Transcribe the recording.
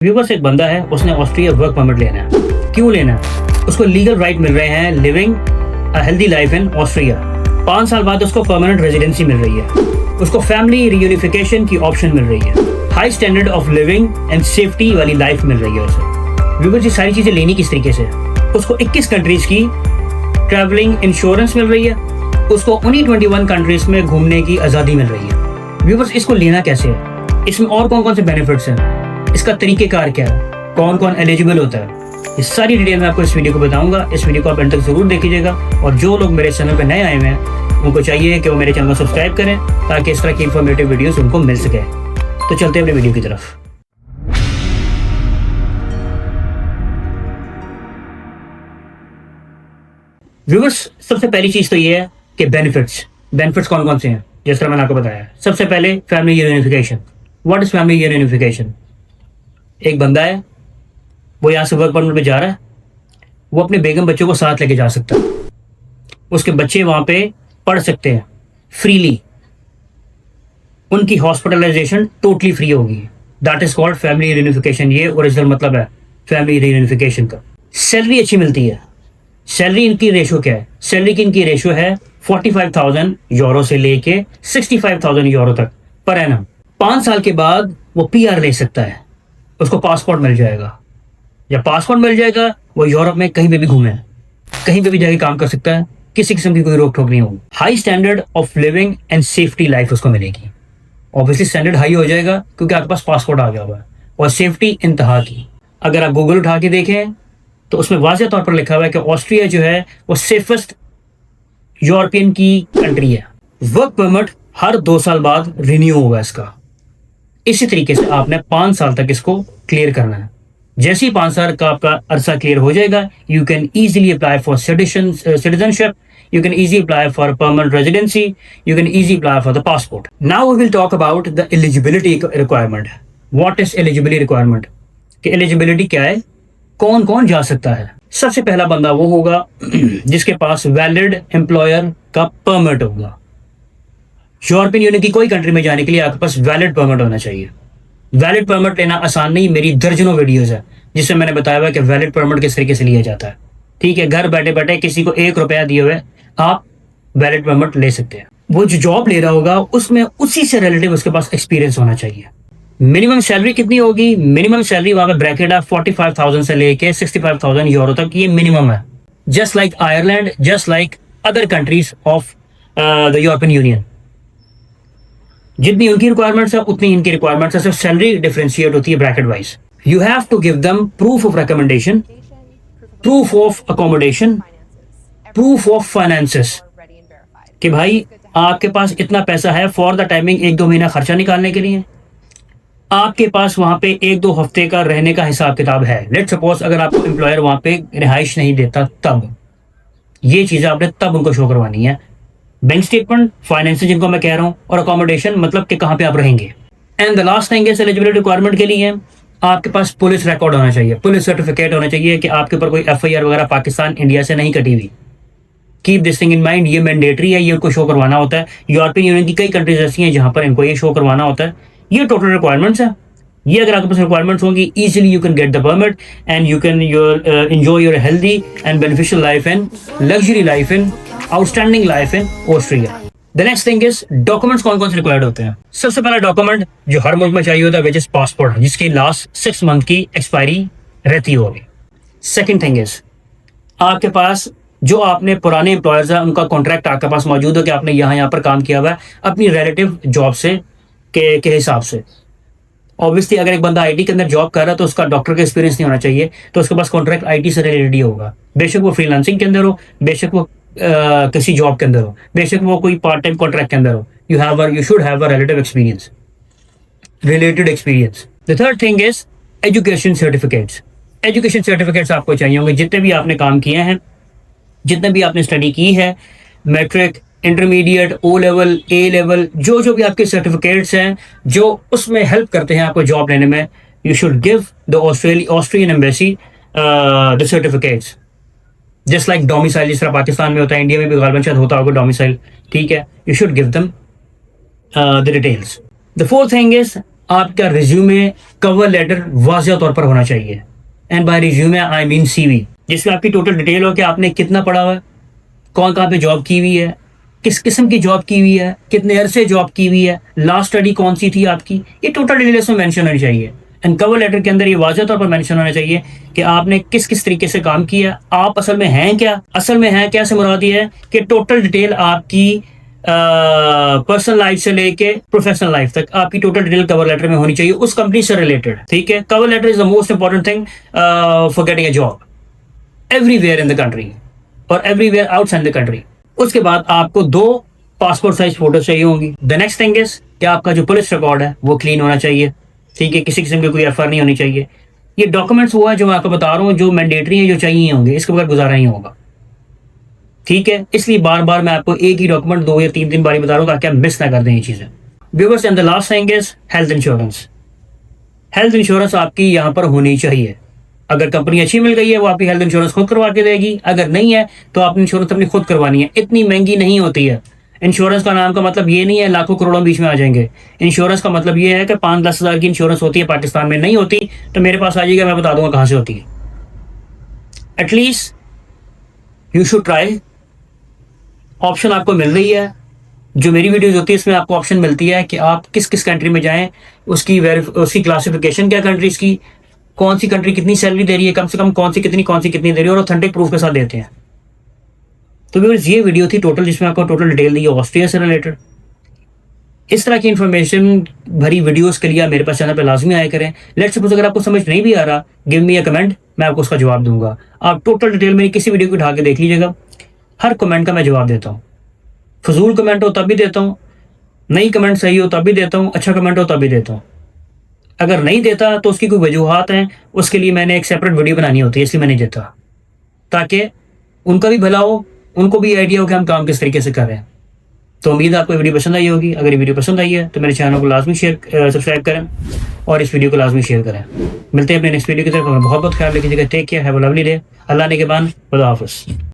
Viewers, एक बंदा है, उसने ऑस्ट्रिया वर्क परमिट लेना है। क्यों लेना है? उसको लीगल राइट मिल रहे हैं living a healthy life in Austria. 5 साल बाद उसको परमानेंट रेजिडेंसी मिल रही है। उसको फैमिली रियूनिफिकेशन की ऑप्शन मिल रही है। High standard of living and safety वाली लाइफ मिल रही है उसे। व्यूवर्स, ये सारी चीजें लेनी किस तरीके से? उसको 21 कंट्रीज की ट्रैवलिंग इंश्योरेंस मिल रही है। उसको उन्हीं 21 कंट्रीज में घूमने की आज़ादी मिल रही है। व्यूवर्स, इसको लेना कैसे है? इसमें और कौन कौन से बेनिफिट्स हैं? इसका तरीकेकार क्या है? कौन कौन एलिजिबल होता है? ये सारी डिटेल मैं आपको इस वीडियो को बताऊंगा। इस वीडियो को आप एंड तक जरूर देखिएगा। और जो लोग मेरे चैनल पर नए आए हुए हैं उनको चाहिए कि वो मेरे चैनल को सब्सक्राइब करें ताकि इस तरह की इंफॉर्मेटिव वीडियोस उनको मिल सके। तो चलते हैं अपने वीडियो की तरफ। व्यूअर्स, सबसे पहली चीज तो ये है कि बेनिफिट्स कौन कौन से हैं, जिस तरह मैंने आपको बताया। सबसे पहले family unification. What is family unification? एक बंदा है, वो यहाँ से वर्क परमिट पे जा रहा है, वो अपने बेगम बच्चों को साथ लेके जा सकता है। उसके बच्चे वहाँ पे पढ़ सकते हैं फ्रीली। उनकी हॉस्पिटलाइजेशन टोटली फ्री होगी। That is called family unification. ये ओरिजिनल मतलब है फैमिली यूनिफिकेशन का। सैलरी अच्छी मिलती है। सैलरी इनकी रेशो क्या है? सैलरी की इनकी रेशो है 45,000 यूरो से लेके 65,000 यूरो तक पर एनम। 5 साल के बाद वो पीआर ले सकता है। उसको पासपोर्ट मिल जाएगा। जब पासपोर्ट मिल जाएगा वो यूरोप में कहीं पे भी घूमे, कहीं पे भी जाके काम कर सकता है। किसी किस्म की कोई रोक टोक नहीं होगी। High standard of living and safety life उसको मिलेगी। ऑब्वियसली स्टैंडर्ड हाई हो जाएगा क्योंकि आपके पास पासपोर्ट आ गया हुआ है। और सेफ्टी इंतहा की। अगर आप गूगल उठा के देखें तो उसमें वाज़ेह तौर पर लिखा हुआ है कि ऑस्ट्रिया जो है वो सेफेस्ट यूरोपियन की कंट्री है। वर्क परमिट हर 2 साल बाद रिन्यू होगा इसका। इसी तरीके से आपने 5 साल तक इसको क्लियर करना है। जैसे ही 5 साल का आपका अरसा क्लियर हो जाएगा, you can easily apply for citizenship, you can easily apply for permanent residency, you can easily apply for the passport. Now we will talk about the eligibility requirement. What is eligibility requirement? कि eligibility क्या है, कौन कौन जा सकता है? सबसे पहला बंदा वो होगा जिसके पास वैलिड एम्प्लॉयर का परमिट होगा। यूरोपियन यूनियन की कोई कंट्री में जाने के लिए आपके पास वैलिड परमिट होना चाहिए। वैलिड परमिट लेना आसान नहीं। मेरी दर्जनों वीडियोस है जिसमें मैंने बताया हुआ कि वैलिड परमिट किस तरीके से लिया जाता है। ठीक है, घर बैठे बैठे किसी को 1 रुपया दिए हुए आप वैलिड परमिट ले सकते हैं। वो जो जॉब ले रहा होगा उसमें उसी से रिलेटिव उसके पास एक्सपीरियंस होना चाहिए। मिनिमम सैलरी कितनी होगी? मिनिमम सैलरी वहां पे ब्रैकेट है 45,000 से लेके 65,000 यूरो तक। ये मिनिमम है। Just like Ireland, just like other countries of the European union. जितनी उनकी रिक्वायरमेंट्स है उतनी इनकी रिक्वायरमेंट्स है। सिर्फ सैलरी डिफरेंशिएट होती है bracket wise. You have to give them proof of recommendation, proof of accommodation, proof of finances कि भाई आपके पास इतना पैसा है फॉर द टाइमिंग 1-2 महीना खर्चा निकालने के लिए। आपके पास वहां पे 1-2 हफ्ते का रहने का हिसाब किताब है। लेट्स सपोज अगर आपको एम्प्लॉयर वहां पे रिहाइश नहीं देता तब ये चीजें आपने तब उनको शो करवानी है। बैंक स्टेटमेंट, फाइनेंस जिनको मैं कह रहा हूँ, और अकोमोडेशन मतलब कि कहाँ पे आप रहेंगे। And the last thing is eligibility requirement के लिए आपके पास पुलिस रिकॉर्ड होना चाहिए, पुलिस सर्टिफिकेट होना चाहिए कि आपके ऊपर कोई एफआईआर वगैरह पाकिस्तान इंडिया से नहीं कटी हुई। Keep this thing in mind. ये मैंडेटरी है, ये उनको शो करवाना होता है। यूरोपियन यूनियन की कई कंट्रीज ऐसी हैं जहां पर इनको ये शो करवाना होता है। ये टोटल रिक्वायरमेंट्स है। ये अगर आपके पास रिक्वायरमेंट्स होंगी, easily you can get the permit and you can enjoy your healthy and beneficial life and luxury life in outstanding life in Austria. The next thing is documents कौन कौन से required होते हैं। सबसे पहला डॉक्यूमेंट जो हर मुल्क में चाहिए होता है विच इज पासपोर्ट, जिसकी लास्ट 6 मंथ की एक्सपायरी रहती होगी। सेकेंड थिंग इज आपके पास जो आपने पुराने एम्प्लॉयर्स हैं उनका कॉन्ट्रैक्ट आपके पास मौजूद हो कि आपने यहाँ पर काम किया हुआ है अपनी रिलेटिव जॉब से के हिसाब से। ऑब्वियसली अगर एक बंदा आईटी के अंदर जॉब कर रहा है तो उसका डॉक्टर का एक्सपीरियंस नहीं होना चाहिए, तो उसके पास कॉन्ट्रैक्ट आईटी से रिलेटेड ही होगा। बेशक वो फ्रीलांसिंग के अंदर हो, बेशक वो किसी जॉब के अंदर हो, बेशक वो कोई पार्ट टाइम कॉन्ट्रैक्ट के अंदर हो। You should have a relative experience, related experience. The third thing is education certificates. Education certificates आपको चाहिए होंगे जितने भी आपने काम किए हैं, जितने भी आपने स्टडी की है, मैट्रिक, इंटरमीडिएट, ओ लेवल, ए लेवल, जो भी आपके सर्टिफिकेट्स हैं जो उसमें हेल्प करते हैं आपको जॉब लेने में, you should give the Austrian embassy the certificates. Just like domicile, जिस तरह पाकिस्तान में होता है, इंडिया में भी गालबन शायद होता होगा डोमिसाइल। ठीक है, you should give them the details. The fourth thing is आपका रिज्यूमे, कवर लेटर वाज़ेह तौर पर होना चाहिए। And by resume I mean CV, जिसमें आपकी टोटल डिटेल हो कि आपने कितना पढ़ा हुआ है, कौन कहाँ पे जॉब की हुई है, किस किस्म की जॉब की हुई है, कितने अरसे जॉब की हुई है, लास्ट स्टडी कौन सी थी आपकी, ये टोटल डिटेल इसमें मेंशन होनी चाहिए। एंड कवर लेटर के अंदर ये वाज़ेह तौर पर मेंशन होना चाहिए कि आपने किस किस तरीके से काम किया, आप असल में हैं क्या। असल में हैं क्या से मुराद ये है कि टोटल डिटेल आपकी पर्सनल लाइफ से लेके प्रोफेशनल लाइफ तक आपकी टोटल डिटेल कवर लेटर में होनी चाहिए, उस कंपनी से रिलेटेड। ठीक है, cover letter is the most important thing for getting a job everywhere in the country और एवरीवेयर आउटसाइड द कंट्री। उसके बाद आपको 2 पासपोर्ट साइज फोटो चाहिए होंगी। द नेक्स्ट थिंग इज कि आपका जो पुलिस रिकॉर्ड है वो क्लीन होना चाहिए। ठीक है, किसी किस्म की कोई एफआईआर नहीं होनी चाहिए। ये डॉक्यूमेंट्स वो है जो मैं आपको बता रहा हूँ, जो मैंडेटरी है, जो चाहिए होंगे, इसके बगैर गुजारा नहीं होगा। ठीक है, इसलिए बार बार मैं आपको एक ही डॉक्यूमेंट 2 या 3 बार बता रहा हूँ ताकि आप मिस ना कर दें ये चीजें। Viewers, and the last thing is health insurance. Health insurance आपकी यहाँ पर होनी चाहिए। अगर कंपनी अच्छी मिल गई है वो आपकी हेल्थ इंश्योरेंस खुद करवा के देगी, अगर नहीं है तो आपने इंश्योरेंस अपनी खुद करवानी है। इतनी महंगी नहीं होती है। इंश्योरेंस का नाम का मतलब ये नहीं है लाखों करोड़ों बीच में आ जाएंगे। इंश्योरेंस का मतलब ये है कि 5-10 हज़ार की इंश्योरेंस होती है, पाकिस्तान में नहीं होती, तो मेरे पास आ जाइएगा, मैं बता दूंगा कहाँ से होती है। At least you should try. Option आपको मिल रही है, जो मेरी वीडियोज होती है इसमें आपको ऑप्शन मिलती है कि आप किस किस कंट्री में जाएं, उसकी क्लासिफिकेशन क्या कंट्रीज की, कौन सी कंट्री कितनी सैलरी दे रही है, कम से कम कौन सी कितनी दे रही है, और ऑथेंटिक प्रूफ के साथ देते हैं। तो व्यूअर्स, ये वीडियो थी टोटल, जिसमें आपको टोटल डिटेल दी है ऑस्ट्रिया से रिलेटेड। इस तरह की इन्फॉर्मेशन भरी वीडियोस के लिए आप मेरे पास चैनल पर लाजमी आया करें। लेट्स सपोज अगर आपको समझ नहीं भी आ रहा, गिव मी अ कमेंट, मैं आपको उसका जवाब दूंगा। आप टोटल डिटेल मेरी किसी वीडियो को उठा के देख लीजिएगा, हर कमेंट का मैं जवाब देता हूँ। फजूल कमेंट हो तब भी देता हूँ, नई कमेंट सही हो तब भी देता हूँ, अच्छा कमेंट हो तब भी देता हूँ। अगर नहीं देता तो उसकी कोई वजूहात हैं, उसके लिए मैंने एक सेपरेट वीडियो बनानी होती है, इसलिए मैं नहीं देता, ताकि उनका भी भला हो, उनको भी आइडिया हो कि हम काम किस तरीके से कर रहे हैं। तो उम्मीद है आपको वीडियो पसंद आई होगी। अगर ये वीडियो पसंद आई है तो मेरे चैनल को लाजमी सब्सक्राइब करें और इस वीडियो को लाजमी शेयर करें। मिलते हैं अपने नेक्स्ट वीडियो की तरफ। बहुत बहुत ख्याल रखिएगा। Take care, have a lovely day. अल्लाह ने के बाद खुदा हाफिज़।